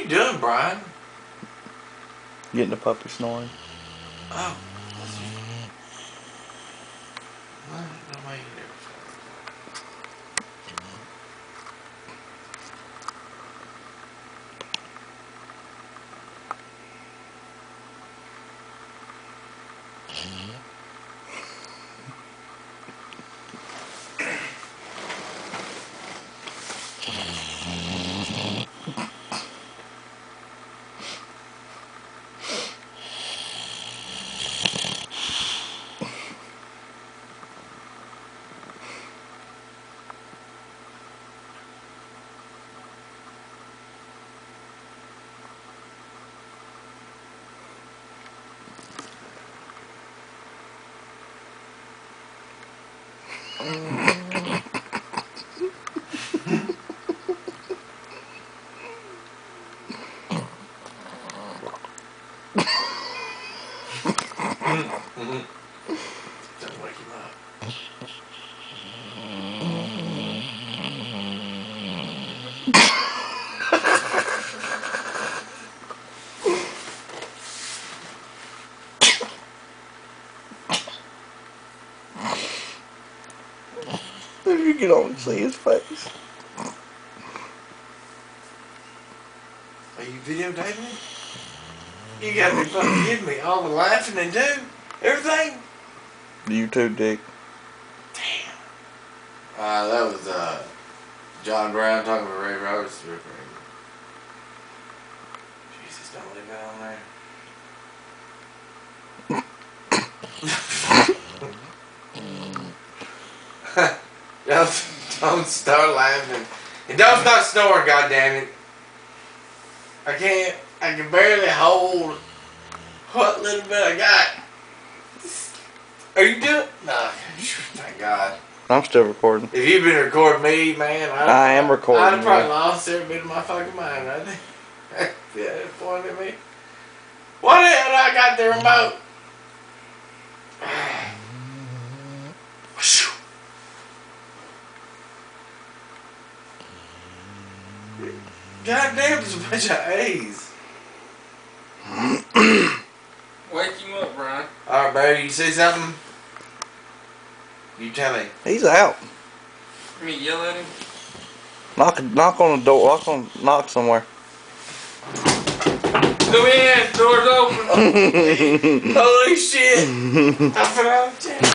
you doing, Brian? Getting the puppy snoring. Oh. Well, nobody there. Don't wake him up. You can only see his face. Are you videotaping it? You gotta be fucking kidding me. All the laughing and do everything? You too, Dick. Damn. That was John Brown talking to Ray Roberts. Jesus, don't leave that on there. Don't start laughing. And don't start snoring, goddammit. I can barely hold what little bit I got. Are you doing? Nah, thank God. I'm still recording. If you've been recording me, man, I am recording. I'd have probably lost every bit of my fucking mind right there. Yeah, it pointed at me. What the hell? I got the remote. God damn, there's a bunch of A's. Wake him up, Brian. Alright, baby, you see something? You tell me. He's out. You mean yell at him? Knock on the door. Knock somewhere. Come in, door's open. Holy shit. I forgot.